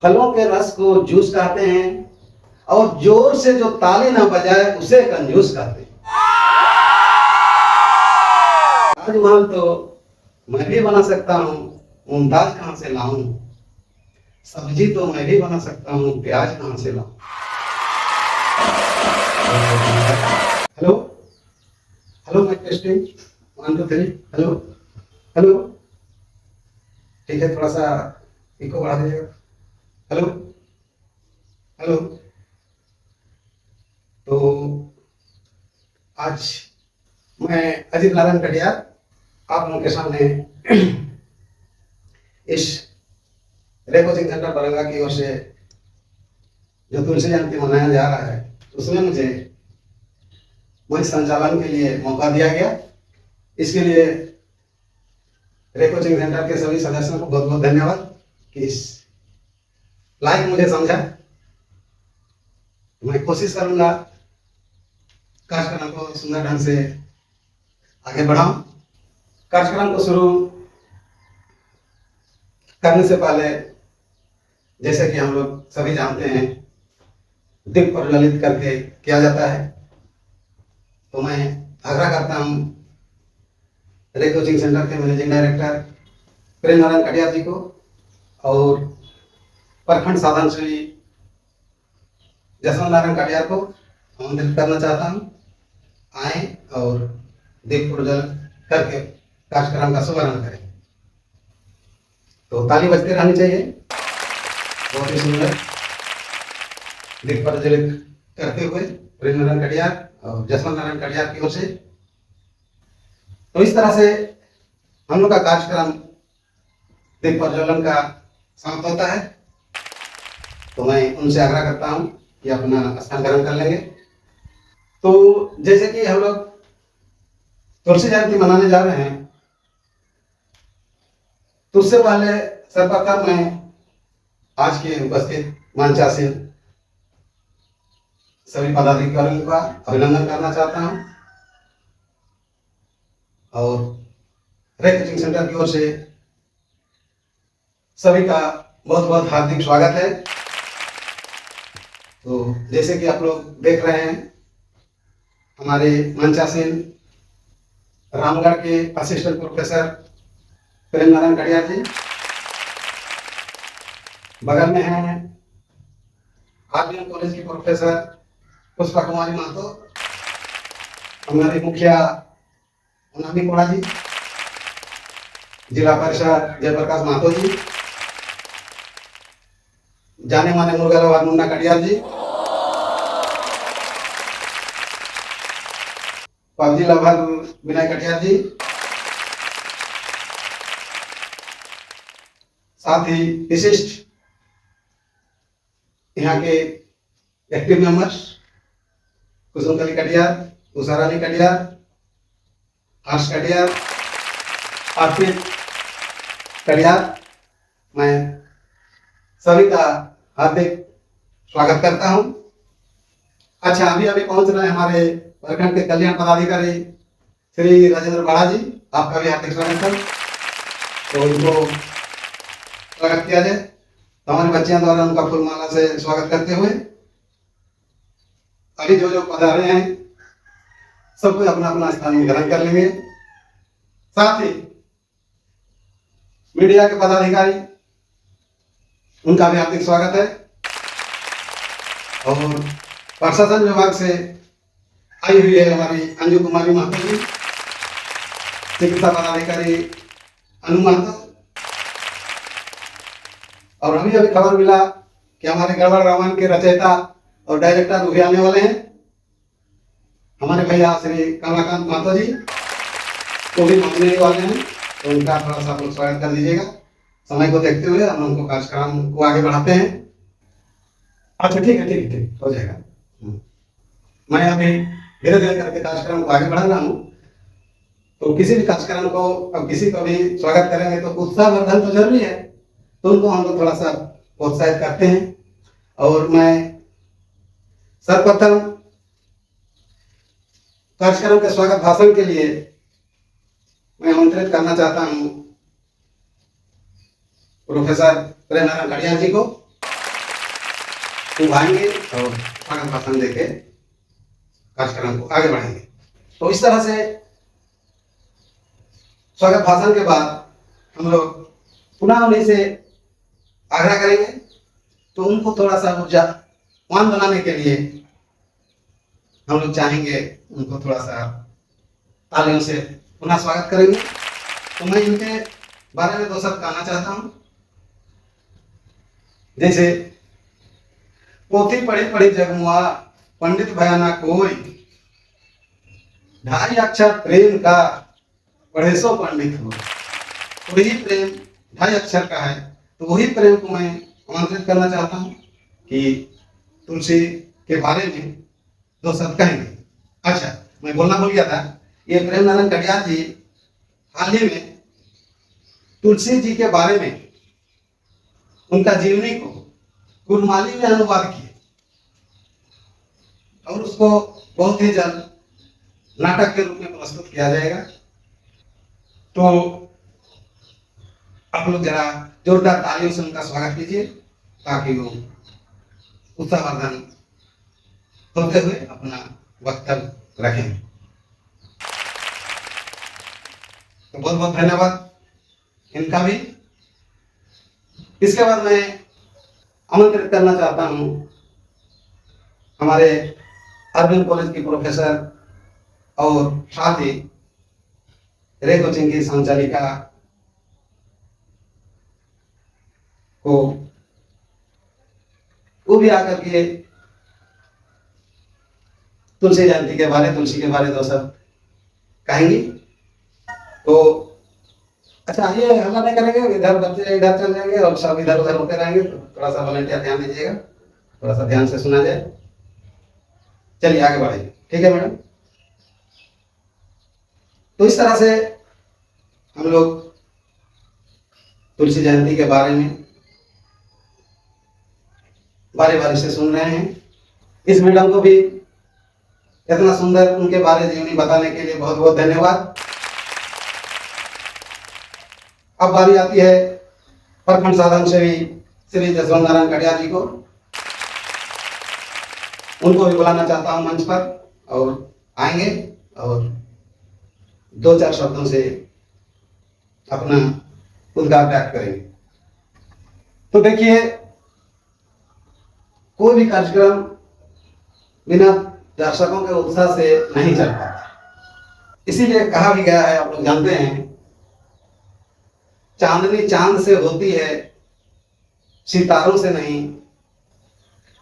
फलों के रस को जूस कहते हैं और जोर से जो ताली ना बजाए उसे कंजूस कहते हैं। ताजमहल तो मैं भी बना सकता हूँ, मुमताज कहाँ से लाऊं। सब्जी तो मैं भी बना सकता हूँ, प्याज कहाँ से लाऊं। Hello hello, mic testing 1 2 3। Hello hello, ठीक है, थोड़ा सा इको बढ़ा दीजिएगा। Hello hello. तो आज मैं अजीत नारायण कटियार आप लोगों के सामने इस रे कोचिंग सेंटर बरंगा की ओर से जो तुलसी जयंती मनाया जा रहा है उसमें मुझे मंच संचालन के लिए मौका दिया गया। इसके लिए रे कोचिंग सेंटर के सभी सदस्यों को बहुत बहुत धन्यवाद कि इस लायक मुझे समझा। मैं कोशिश करूंगा कार्यक्रम को सुंदर ढंग से आगे बढ़ाऊं। कार्यक्रम को शुरू करने से पहले जैसे कि हम लोग सभी जानते हैं दीप प्रज्वलित करके किया जाता है, तो मैं आग्रह करता हूं रे कोचिंग सेंटर के मैनेजिंग डायरेक्टर प्रेम नारायण कटियार जी को और प्रखंड साधन श्री जसवंत नारायण कटियार को आमंत्रित करना चाहता हूं। आए और दीप प्रज्वलन करके कार्यक्रम का शुभारंभ करें। तो ताली बजती रहनी चाहिए। बहुत ही सुंदर दीप प्रज्वलित करते हुए प्रेम नारायण कटियार और जसवंत नारायण कटियार की ओर से। तो इस तरह से हम लोग का कार्यक्रम दीप प्रज्वलन का समाप्त होता है। तो मैं उनसे आग्रह करता हूं कि अपना स्थान ग्रहण कर लेंगे। तो जैसे कि हम लोग तुलसी जयंती मनाने जा रहे हैं, तो उससे पहले सर्वप्रथम मैं आज के उपस्थित मंचासीन सभी पदाधिकारियों का अभिनंदन करना चाहता हूं और रे कोचिंग सेंटर की ओर से सभी का बहुत बहुत हार्दिक स्वागत है। तो जैसे कि आप लोग देख रहे हैं, हमारे मंचासीन रामगढ़ के असिस्टेंट प्रोफेसर प्रेम नारायण कटियार जी, बगल में हैं आरबीएम कॉलेज की प्रोफेसर पुष्पा कुमारी महतो, हमारे मुखिया उनामी कोड़ा जी, जिला परिषद जयप्रकाश महतो जी, जाने माने मुर्गा मुन्ना कटियार जी, पबजी लवर विनय कटियार जी, साथ ही विशिष्ट यहाँ के एक्टिव मेंबर्स कुसुमकली कटियार, उषारानी कटियार, हर्ष कटियार, अर्पित कटियार, मैं सभी का हार्दिक स्वागत करता हूं। अच्छा, अभी अभी पहुंच रहे हैं हमारे प्रखंड के कल्याण पदाधिकारी श्री राजेंद्र बाड़ा जी, आपका भी हार्दिक स्वागत है। तो उनको स्वागत किया जाए। तो हमारे बच्चियों द्वारा उनका फूलमाला से स्वागत करते हुए अभी जो जो पधारे हैं सबको अपना अपना स्थान ग्रहण कर लेंगे। साथ ही मीडिया के पदाधिकारी, उनका भी हार्दिक स्वागत है। और प्रशासन विभाग से आई हुई है हमारी अंजू कुमारी महतो जी, चिकित्सा पदाधिकारी अनु महतो। और अभी अभी खबर मिला कि हमारे गड़बड़ रामायण के रचयिता और डायरेक्टर वो भी आने वाले हैं, हमारे भैया श्री कमलाकांत महतो जी, तो भी पहुंचने वाले हैं। तो उनका थोड़ा सा आप स्वागत कर दीजिएगा। समय को देखते हुए हम उनको कार्यक्रम को आगे बढ़ाते हैं। अच्छा, ठीक है, ठीक है, ठीक हो जाएगा। मैं अभी धीरे धीरे करके कार्यक्रम को आगे बढ़ा रहा हूँ। तो किसी भी कार्यक्रम को अब किसी को भी स्वागत करेंगे तो उत्साहवर्धन तो जरूरी है, तो उनको हम लोग थोड़ा सा प्रोत्साहित करते हैं। और मैं सर्वप्रथम कार्यक्रम के स्वागत भाषण के लिए मैं आमंत्रित करना चाहता हूं प्रोफेसर प्रेम नारायण कटियार जी को। उभाएंगे और स्वागत भाषण देके कार्यक्रम को आगे बढ़ाएंगे। तो इस तरह से स्वागत भाषण के बाद हम लोग पुनः उन्हीं से आग्रह करेंगे, तो उनको थोड़ा सा ऊर्जावान बनाने के लिए हम लोग चाहेंगे उनको थोड़ा सा तालियों से पुनः स्वागत करेंगे। तो मैं इनके बारे में दो शब्द कहना चाहता हूं। जैसे पोथी पढ़ी पढ़ी जगमुआ पंडित भयाना कोई, ढाई अक्षर प्रेम का पढ़े सो पंडित हो। तो वही प्रेम ढाई अक्षर का है, तो वही प्रेम को मैं आमंत्रित करना चाहता हूं कि तुलसी के बारे में दो शब्द कहेंगे। अच्छा, मैं बोलना भूल गया था, ये प्रेम नारायण कटियार जी हाल ही में तुलसी जी के बारे में उनका जीवनी को गुरमाली में अनुवाद किए और उसको बहुत ही जल्द नाटक के रूप में प्रस्तुत किया जाएगा। तो आप लोग जरा जोरदार तालियों से उनका स्वागत कीजिए ताकि वो उत्साहवर्धन होते हुए अपना वक्तव्य रखें। तो बहुत बहुत धन्यवाद इनका भी। इसके बाद मैं आमंत्रित करना चाहता हूं हमारे अरविंद कॉलेज की प्रोफेसर और साथ ही रे कोचिंग की संचालिका को, वो भी आकर के तुलसी जयंती के बारे, तुलसी के बारे दो शब्द कहेंगी। तो अच्छा, ये हल्ला नहीं करेंगे, इधर बच्चे इधर चल जाएंगे और सब इधर उधर होते रहेंगे, तो थोड़ा सा वॉलंटियर ध्यान दीजिएगा, थोड़ा सा ध्यान से सुना जाए। चलिए आगे बढ़ाइए, ठीक है मैडम। तो इस तरह से हम लोग तुलसी जयंती के बारे में बारी बारी से सुन रहे हैं। इस मैडम को भी इतना सुंदर उनके बारे जीवनी बताने के लिए बहुत बहुत धन्यवाद। अब बारी आती है प्रखंड साधन सेवी श्री जसवंत नारायण कटियार जी को। उनको भी बुलाना चाहता हूं मंच पर, और आएंगे और दो चार शब्दों से अपना उद्गार व्यक्त करेंगे। तो देखिए, कोई भी कार्यक्रम बिना दर्शकों के उत्साह से नहीं चल पाता। इसीलिए कहा भी गया है, आप लोग जानते हैं, चांदनी चांद से होती है सितारों से नहीं,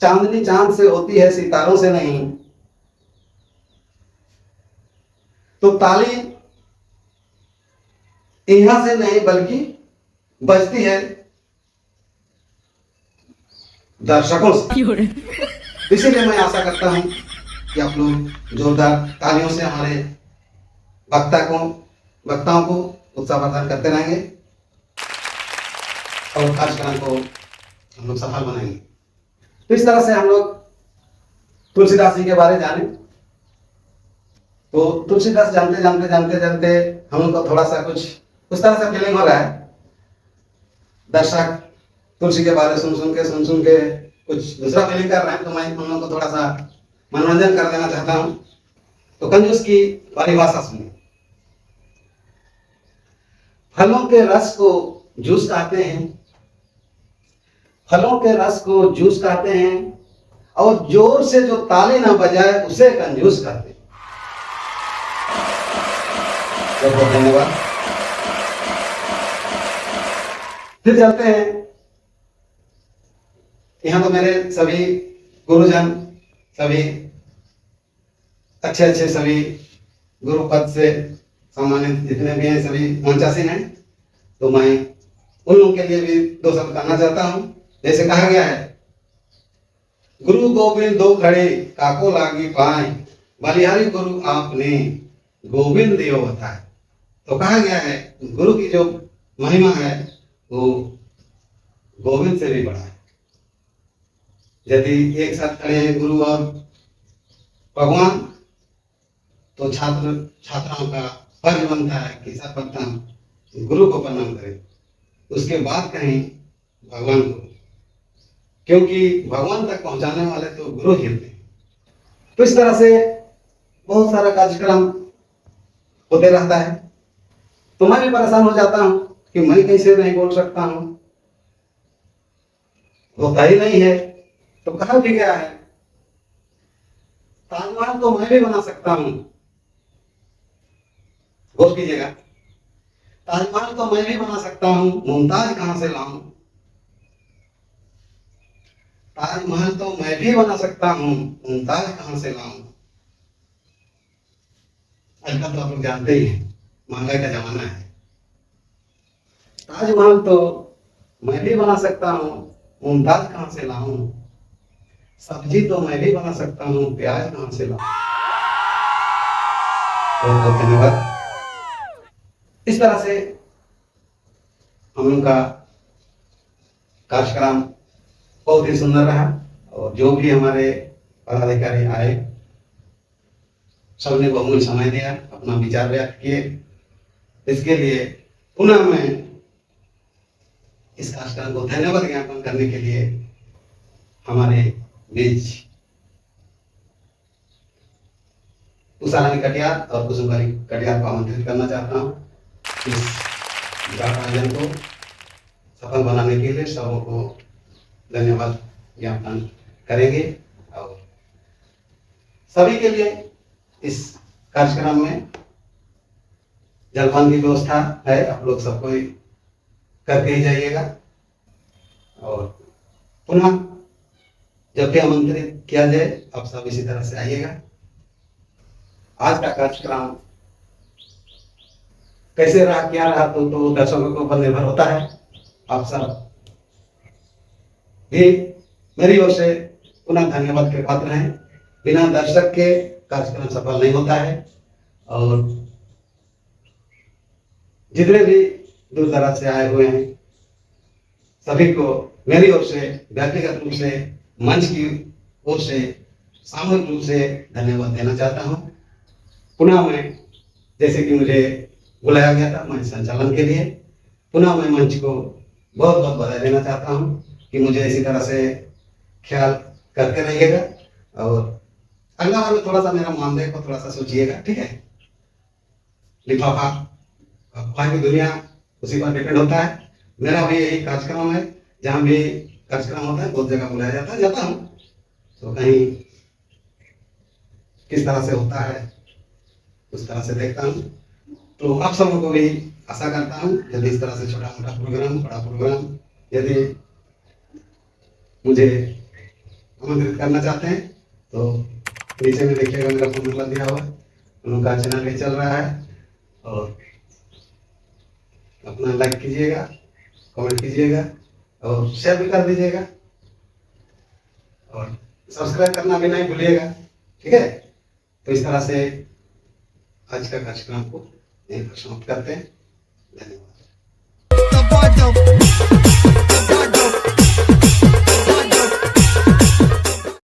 चांदनी चांद से होती है सितारों से नहीं। तो ताली यहां से नहीं बल्कि बजती है दर्शकों से। इसीलिए मैं आशा करता हूं कि आप लोग जोरदार तालियों से हमारे वक्ताओं को उत्साहवर्धन करते रहेंगे और कार्यक्रम को हम लोग सफल बनाएंगे। तो इस तरह से हम लोग तुलसीदास जी के बारे जाने। तो तुलसीदास जानते जानते जानते जानते हम लोग को थोड़ा सा कुछ उस तरह से फीलिंग हो रहा है। दर्शक तुलसी के बारे सुन सुन के कुछ दूसरा फीलिंग कर रहे हैं, तो मैं हम लोग को थोड़ा सा मनोरंजन कर देना चाहता हूं। तो कंजूस की परिभाषा सुनिए। फलों के रस को जूस कहते हैं, फलों के रस को जूस कहते हैं, और जोर से जो ताली ना बजाए उसे कंजूस कहते हैं। बहुत बहुत धन्यवाद। फिर चलते हैं। यहाँ तो मेरे सभी गुरुजन, सभी अच्छे अच्छे सभी गुरु पद से सम्मानित जितने भी हैं सभी मंचासीन हैं। तो मैं उन लोगों के लिए भी दो शब्द कहना चाहता हूं। जैसे कहा गया है, गुरु गोविंद दो खड़े काको लागी पाए, बलिहारी गुरु आपने गोविंद देव बताए। तो कहा गया है गुरु की जो महिमा है वो गोविंद से भी बड़ा है। यदि एक साथ खड़े हैं गुरु और भगवान, तो छात्राओं का फर्ज बनता है कि सर्वप्रथम गुरु को प्रणाम करें, उसके बाद कहें भगवान को। क्योंकि भगवान तक पहुंचाने वाले तो गुरु ही होते हैं। तो इस तरह से बहुत सारा कार्यक्रम होते रहता है। तो मैं भी परेशान हो जाता हूँ कि मैं कैसे नहीं बोल सकता हूँ, होता ही नहीं है। तो कहा भी गया है ताजमहल तो मैं भी बना सकता हूँ। गौर कीजिएगा, ताजमहल तो मैं भी बना सकता हूँ, मुमताज कहां से लाऊं। ताजमहल तो मैं भी बना सकता हूँ, मुमताज कहां से लाऊं। आजकल तो आप लोग जानते ही हैं, महंगाई का जमाना है। ताजमहल तो मैं भी बना सकता हूँ, मुमताज कहां से लाऊं। सब्जी तो मैं भी बना सकता हूँ, प्याज कहां से लाऊं। बहुत बहुत धन्यवाद। इस तरह से हम लोग का कार्यक्रम बहुत ही सुंदर रहा और जो भी हमारे पदाधिकारी आए सबने बहुमूल्य समय दिया, अपना विचार व्यक्त किए। इसके लिए पुनः मैं इस कार्यक्रम को धन्यवाद ज्ञापन करने के लिए हमारे बीच उषारानी कटियार और कुसुमबाई कटियार को आमंत्रित करना चाहता हूँ। इस आयोजन को सफल बनाने के लिए सबको धन्यवाद ज्ञापन करेंगे और सभी के लिए इस कार्यक्रम में जलपान की व्यवस्था है, आप लोग सबको करके ही जाइएगा। और पुनः जब भी आमंत्रित किया जाए आप सब इसी तरह से आइएगा। आज का कार्यक्रम कैसे रहा क्या रहा तो दर्शकों के ऊपर निर्भर होता है। आप सब भी मेरी ओर से पुनः धन्यवाद के पात्र हैं। बिना दर्शक के कार्यक्रम सफल नहीं होता है और जितने भी दूर दराज से आए हुए हैं सभी को मेरी ओर से व्यक्तिगत रूप से मंच की ओर से सामूहिक रूप से धन्यवाद देना चाहता हूं। पुनः मैं जैसे कि मुझे बुलाया गया था मंच संचालन के लिए, पुनः मैं मंच को बहुत बहुत बधाई देना चाहता हूं कि मुझे इसी तरह से ख्याल करते रहिएगा और अगला बार में थोड़ा सा मेरा मानदेय को थोड़ा सा सोचिएगा, ठीक है। लिफाफा अफवाह की दुनिया उसी पर डिपेंड होता है। मेरा भी यही कार्यक्रम है, जहाँ भी कार्यक्रम होता है बहुत जगह बुलाया जाता हूँ तो कहीं किस तरह से होता है उस तरह से देखता हूँ। तो आप सबों को भी आशा करता हूँ यदि इस तरह से छोटा मोटा प्रोग्राम बड़ा प्रोग्राम यदि मुझे आमंत्रित करना चाहते हैं तो नीचे में देखिएगा मेरा फोन नंबर दिया हुआ है, उनका चैनल भी चल रहा है और अपना लाइक कीजिएगा, कमेंट कीजिएगा और शेयर भी कर दीजिएगा और सब्सक्राइब करना भी नहीं भूलिएगा, ठीक है। तो इस तरह से आज का कार्यक्रम को यहीं पर समाप्त करते हैं। धन्यवाद।